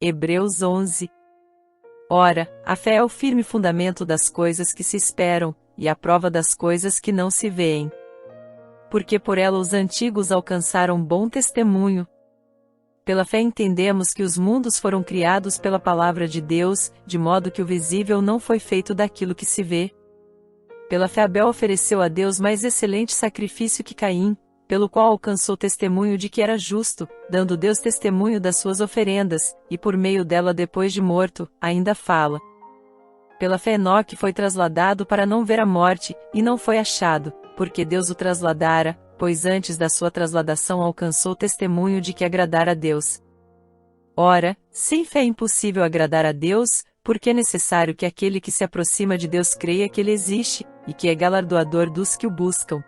Hebreus 11. Ora, a fé é o firme fundamento das coisas que se esperam, e a prova das coisas que não se veem. Porque por ela os antigos alcançaram bom testemunho. Pela fé entendemos que os mundos foram criados pela palavra de Deus, de modo que o visível não foi feito daquilo que se vê. Pela fé Abel ofereceu a Deus mais excelente sacrifício que Caim, pelo qual alcançou testemunho de que era justo, dando Deus testemunho das suas oferendas, e por meio dela depois de morto, ainda fala. Pela fé Enoque foi trasladado para não ver a morte, e não foi achado, porque Deus o trasladara, pois antes da sua trasladação alcançou testemunho de que agradara a Deus. Ora, sem fé é impossível agradar a Deus, porque é necessário que aquele que se aproxima de Deus creia que Ele existe, e que é galardoador dos que o buscam.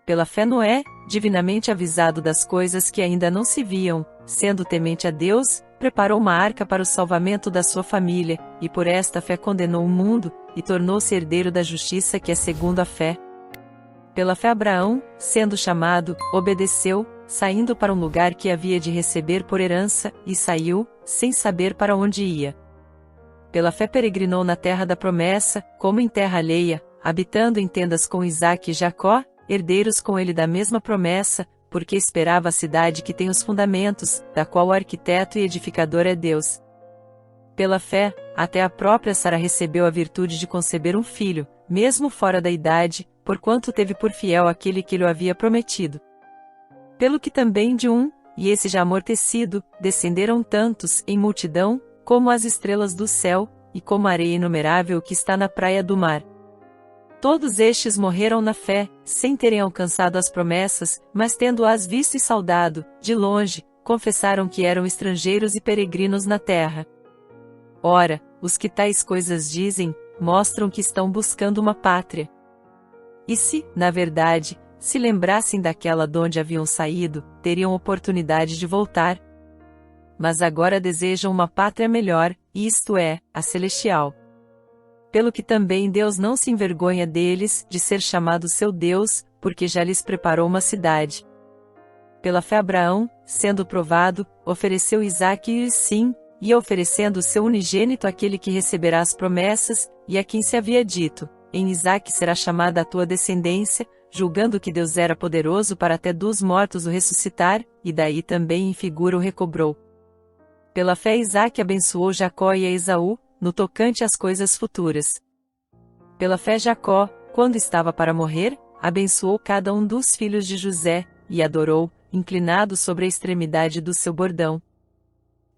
Pela fé Noé, divinamente avisado das coisas que ainda não se viam, sendo temente a Deus, preparou uma arca para o salvamento da sua família, e por esta fé condenou o mundo, e tornou-se herdeiro da justiça que é segundo a fé. Pela fé Abraão, sendo chamado, obedeceu, saindo para um lugar que havia de receber por herança, e saiu, sem saber para onde ia. Pela fé peregrinou na terra da promessa, como em terra alheia, habitando em tendas com Isaque e Jacó, herdeiros com ele da mesma promessa, porque esperava a cidade que tem os fundamentos, da qual o arquiteto e edificador é Deus. Pela fé, até a própria Sara recebeu a virtude de conceber um filho, mesmo fora da idade, porquanto teve por fiel aquele que lhe havia prometido. Pelo que também de um, e esse já amortecido, descenderam tantos, em multidão, como as estrelas do céu, e como a areia inumerável que está na praia do mar. Todos estes morreram na fé, sem terem alcançado as promessas, mas tendo-as visto e saudado, de longe, confessaram que eram estrangeiros e peregrinos na terra. Ora, os que tais coisas dizem, mostram que estão buscando uma pátria. E se, na verdade, se lembrassem daquela donde haviam saído, teriam oportunidade de voltar. Mas agora desejam uma pátria melhor, isto é, a celestial. Pelo que também Deus não se envergonha deles, de ser chamado seu Deus, porque já lhes preparou uma cidade. Pela fé Abraão, sendo provado, ofereceu Isaque e sim, e oferecendo o seu unigênito àquele que receberá as promessas, e a quem se havia dito, em Isaque será chamada a tua descendência, julgando que Deus era poderoso para até dos mortos o ressuscitar, e daí também em figura o recobrou. Pela fé Isaque abençoou Jacó e a Esaú, no tocante às coisas futuras. Pela fé Jacó, quando estava para morrer, abençoou cada um dos filhos de José, e adorou, inclinado sobre a extremidade do seu bordão.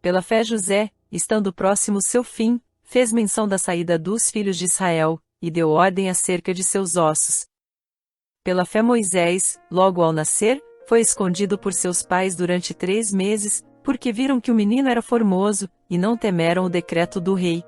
Pela fé José, estando próximo seu fim, fez menção da saída dos filhos de Israel, e deu ordem acerca de seus ossos. Pela fé Moisés, logo ao nascer, foi escondido por seus pais durante 3 meses, porque viram que o menino era formoso, e não temeram o decreto do rei.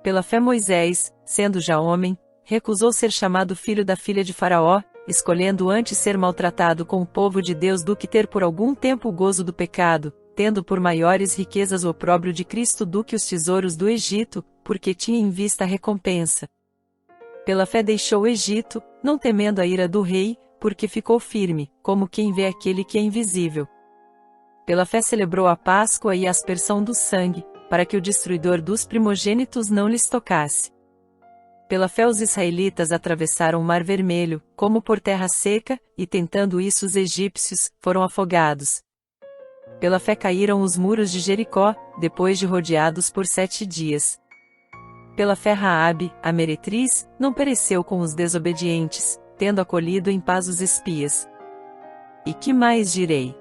Pela fé Moisés, sendo já homem, recusou ser chamado filho da filha de Faraó, escolhendo antes ser maltratado com o povo de Deus do que ter por algum tempo o gozo do pecado, tendo por maiores riquezas o opróbrio de Cristo do que os tesouros do Egito, porque tinha em vista a recompensa. Pela fé deixou o Egito, não temendo a ira do rei, porque ficou firme, como quem vê aquele que é invisível. Pela fé celebrou a Páscoa e a aspersão do sangue, para que o destruidor dos primogênitos não lhes tocasse. Pela fé os israelitas atravessaram o Mar Vermelho, como por terra seca, e tentando isso os egípcios, foram afogados. Pela fé caíram os muros de Jericó, depois de rodeados por 7 dias. Pela fé Raabe, a meretriz, não pereceu com os desobedientes, tendo acolhido em paz os espias. E que mais direi?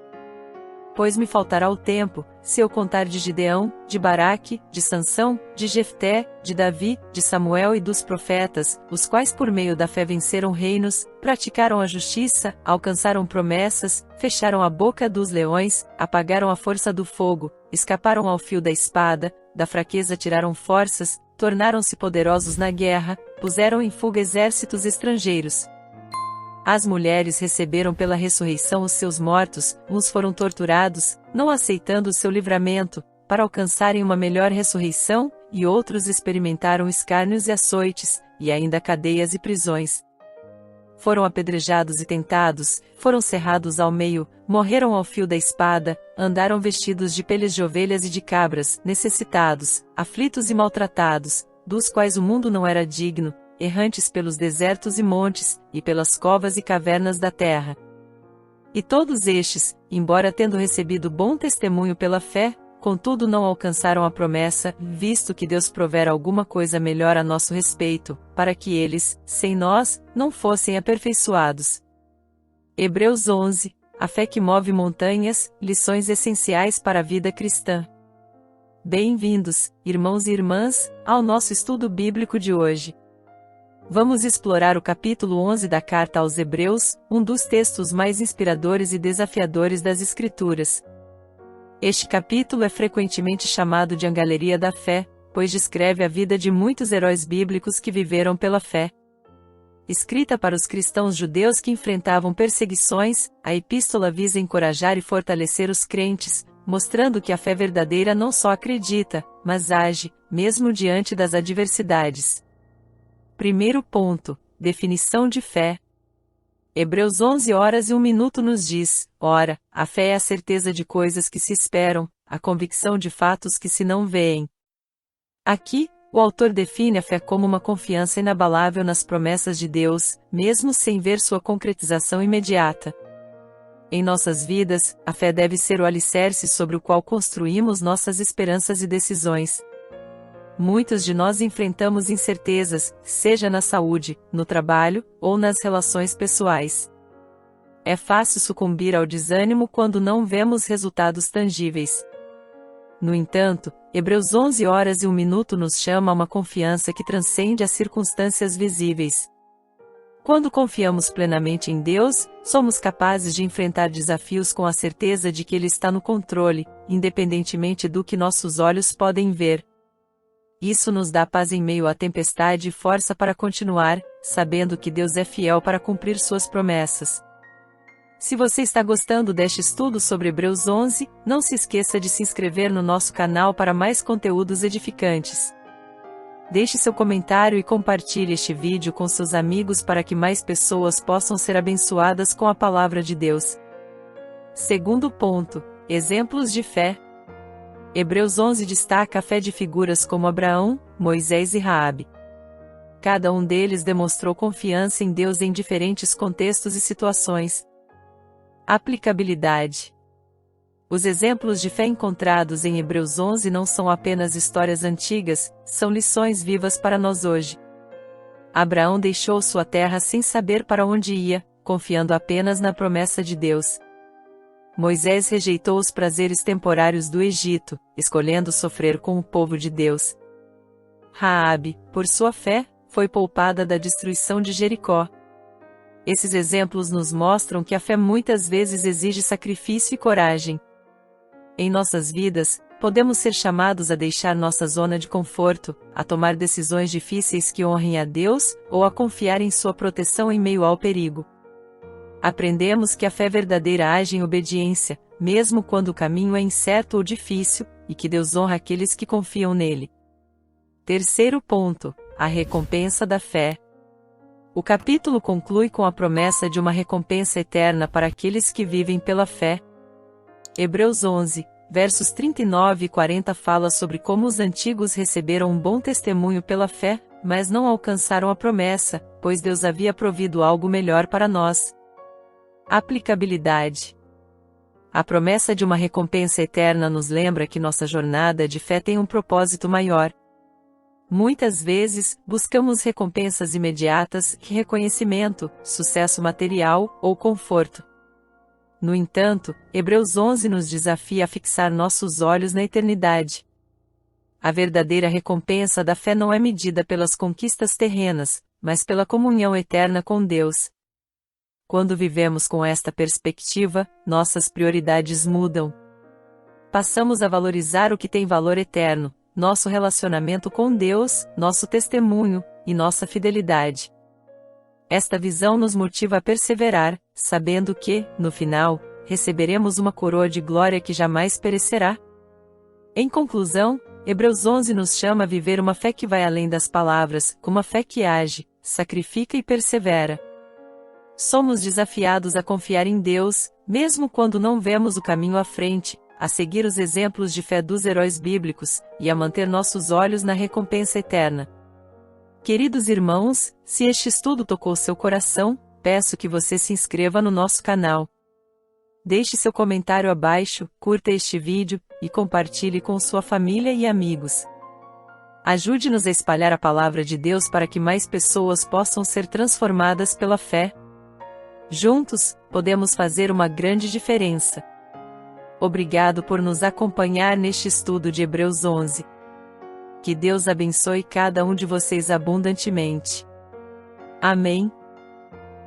Pois me faltará o tempo, se eu contar de Gideão, de Baraque, de Sansão, de Jefté, de Davi, de Samuel e dos profetas, os quais por meio da fé venceram reinos, praticaram a justiça, alcançaram promessas, fecharam a boca dos leões, apagaram a força do fogo, escaparam ao fio da espada, da fraqueza tiraram forças, tornaram-se poderosos na guerra, puseram em fuga exércitos estrangeiros. As mulheres receberam pela ressurreição os seus mortos, uns foram torturados, não aceitando o seu livramento, para alcançarem uma melhor ressurreição, e outros experimentaram escárnios e açoites, e ainda cadeias e prisões. foram apedrejados e tentados, foram cerrados ao meio, morreram ao fio da espada, andaram vestidos de peles de ovelhas e de cabras, necessitados, aflitos e maltratados, dos quais o mundo não era digno, errantes pelos desertos e montes, e pelas covas e cavernas da terra. E todos estes, embora tendo recebido bom testemunho pela fé, contudo não alcançaram a promessa, visto que Deus provera alguma coisa melhor a nosso respeito, para que eles, sem nós, não fossem aperfeiçoados. Hebreus 11, a fé que move montanhas, lições essenciais para a vida cristã. Bem-vindos, irmãos e irmãs, ao nosso estudo bíblico de hoje. Vamos explorar o capítulo 11 da Carta aos Hebreus, um dos textos mais inspiradores e desafiadores das Escrituras. Este capítulo é frequentemente chamado de a Galeria da Fé, pois descreve a vida de muitos heróis bíblicos que viveram pela fé. Escrita para os cristãos judeus que enfrentavam perseguições, a epístola visa encorajar e fortalecer os crentes, mostrando que a fé verdadeira não só acredita, mas age, mesmo diante das adversidades. Primeiro ponto: definição de fé. Hebreus 11h01 nos diz: ora, a fé é a certeza de coisas que se esperam, a convicção de fatos que se não veem. Aqui, o autor define a fé como uma confiança inabalável nas promessas de Deus, mesmo sem ver sua concretização imediata. Em nossas vidas, a fé deve ser o alicerce sobre o qual construímos nossas esperanças e decisões. Muitos de nós enfrentamos incertezas, seja na saúde, no trabalho, ou nas relações pessoais. É fácil sucumbir ao desânimo quando não vemos resultados tangíveis. No entanto, Hebreus 11h01 nos chama a uma confiança que transcende as circunstâncias visíveis. Quando confiamos plenamente em Deus, somos capazes de enfrentar desafios com a certeza de que Ele está no controle, independentemente do que nossos olhos podem ver. Isso nos dá paz em meio à tempestade e força para continuar, sabendo que Deus é fiel para cumprir suas promessas. Se você está gostando deste estudo sobre Hebreus 11, não se esqueça de se inscrever no nosso canal para mais conteúdos edificantes. Deixe seu comentário e compartilhe este vídeo com seus amigos para que mais pessoas possam ser abençoadas com a palavra de Deus. Segundo ponto: exemplos de fé. Hebreus 11 destaca a fé de figuras como Abraão, Moisés e Raabe. Cada um deles demonstrou confiança em Deus em diferentes contextos e situações. Aplicabilidade. Os exemplos de fé encontrados em Hebreus 11 não são apenas histórias antigas, são lições vivas para nós hoje. Abraão deixou sua terra sem saber para onde ia, confiando apenas na promessa de Deus. Moisés rejeitou os prazeres temporários do Egito, escolhendo sofrer com o povo de Deus. Raabe, por sua fé, foi poupada da destruição de Jericó. Esses exemplos nos mostram que a fé muitas vezes exige sacrifício e coragem. Em nossas vidas, podemos ser chamados a deixar nossa zona de conforto, a tomar decisões difíceis que honrem a Deus, ou a confiar em sua proteção em meio ao perigo. Aprendemos que a fé verdadeira age em obediência, mesmo quando o caminho é incerto ou difícil, e que Deus honra aqueles que confiam nele. Terceiro ponto: a recompensa da fé. O capítulo conclui com a promessa de uma recompensa eterna para aqueles que vivem pela fé. Hebreus 11, versos 39 e 40 fala sobre como os antigos receberam um bom testemunho pela fé, mas não alcançaram a promessa, pois Deus havia provido algo melhor para nós. Aplicabilidade. A promessa de uma recompensa eterna nos lembra que nossa jornada de fé tem um propósito maior. Muitas vezes, buscamos recompensas imediatas, reconhecimento, sucesso material ou conforto. No entanto, Hebreus 11 nos desafia a fixar nossos olhos na eternidade. A verdadeira recompensa da fé não é medida pelas conquistas terrenas, mas pela comunhão eterna com Deus. Quando vivemos com esta perspectiva, nossas prioridades mudam. Passamos a valorizar o que tem valor eterno: nosso relacionamento com Deus, nosso testemunho e nossa fidelidade. Esta visão nos motiva a perseverar, sabendo que, no final, receberemos uma coroa de glória que jamais perecerá. Em conclusão, Hebreus 11 nos chama a viver uma fé que vai além das palavras, uma fé que age, sacrifica e persevera. Somos desafiados a confiar em Deus, mesmo quando não vemos o caminho à frente, a seguir os exemplos de fé dos heróis bíblicos, e a manter nossos olhos na recompensa eterna. Queridos irmãos, se este estudo tocou seu coração, peço que você se inscreva no nosso canal. Deixe seu comentário abaixo, curta este vídeo, e compartilhe com sua família e amigos. Ajude-nos a espalhar a palavra de Deus para que mais pessoas possam ser transformadas pela fé. Juntos, podemos fazer uma grande diferença. Obrigado por nos acompanhar neste estudo de Hebreus 11. Que Deus abençoe cada um de vocês abundantemente. Amém.